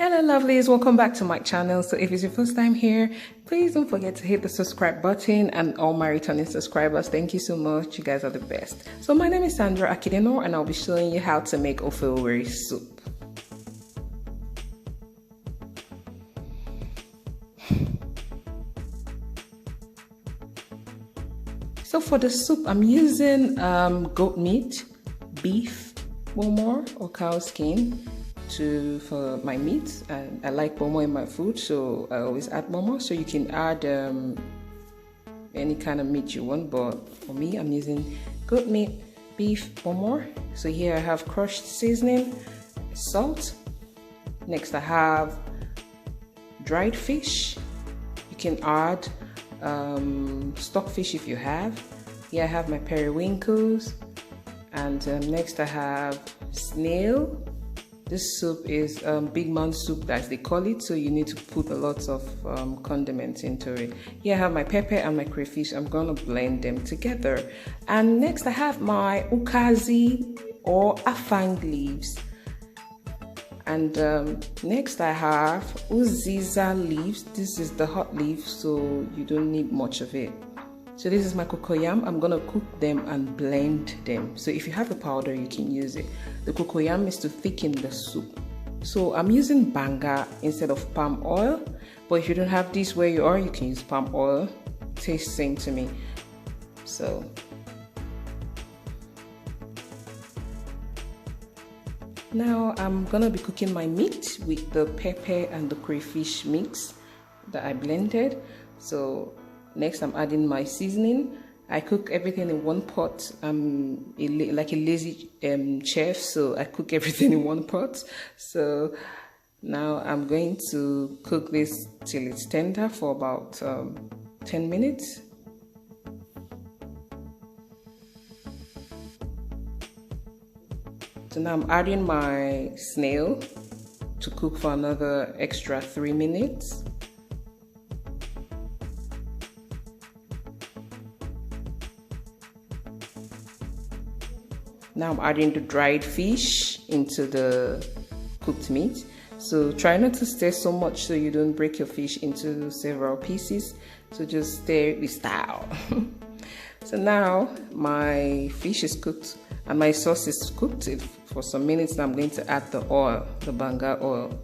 Hello lovelies, welcome back to my channel. So if it's your first time here, please don't forget to hit the subscribe button, and all my returning subscribers, thank you so much. You guys are the best. So my name is Sandra Akideno and I'll be showing you how to make Ofe Owerri soup. So for the soup, I'm using goat meat, beef, kpomo or cow skin for my meat, and I like kpomo in my food, so I always add kpomo. So you can add any kind of meat you want, but for me, I'm using goat meat, beef, kpomo. So here I have crushed seasoning, salt. Next I have dried fish. You can add stockfish if you have. Here I have my periwinkles, and next I have snail. This soup is big man soup, as they call it, so you need to put a lot of condiments into it. Here I have my pepper and my crayfish. I'm gonna blend them together. And next I have my ukazi or afang leaves. And next I have uziza leaves. This is the hot leaf, so you don't need much of it. So this is my cocoyam. I'm gonna cook them and blend them. So if you have a powder, you can use it. The cocoyam is to thicken the soup. So I'm using banga instead of palm oil. But if you don't have this where you are, you can use palm oil. Tastes same to me. So now I'm gonna be cooking my meat with the pepper and the crayfish mix that I blended. So next I'm adding my seasoning. I cook everything in one pot. I'm like a lazy chef, so I cook everything in one pot. So now I'm going to cook this till it's tender for about 10 minutes. So now I'm adding my snail to cook for another extra 3 minutes. Now I'm adding the dried fish into the cooked meat. So try not to stir so much so you don't break your fish into several pieces. So just stir with style. So now my fish is cooked and my sauce is cooked for some minutes. Now I'm going to add the oil, the banga oil.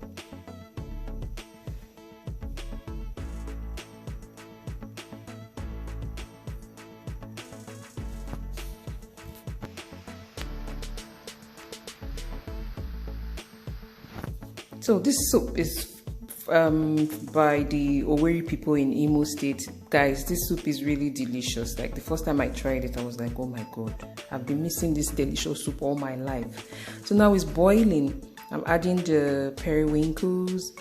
So this soup is by the Owerri people in Imo State. Guys, this soup is really delicious. Like the first time I tried it, I was like, oh my god, I've been missing this delicious soup all my life. So now it's boiling. I'm adding the periwinkles.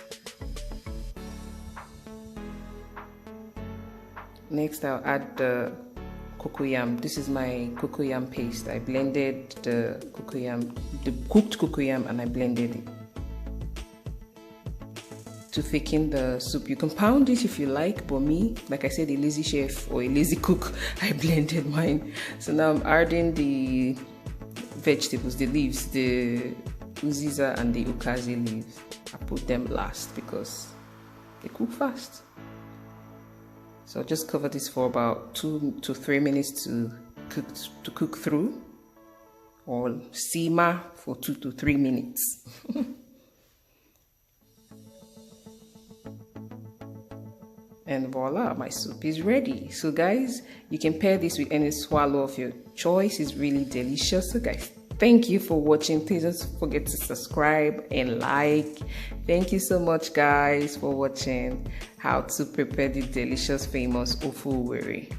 Next I'll add the cocoyam. This is my cocoyam paste. I blended the cocoyam, the cooked cocoyam, and I blended it to thicken the soup. You can pound it if you like, but me, like I said, a lazy chef or a lazy cook, I blended mine. So now I'm adding the vegetables, the leaves, the uziza and the ukazi leaves. I put them last because they cook fast. So I'll just cover this for about 2 to 3 minutes to cook through, or simmer for 2 to 3 minutes. And voila, my soup is ready. So guys, you can pair this with any swallow of your choice. It's really delicious. So guys, thank you for watching. Please don't forget to subscribe and like. Thank you so much guys for watching how to prepare the delicious famous Ofe Owerri.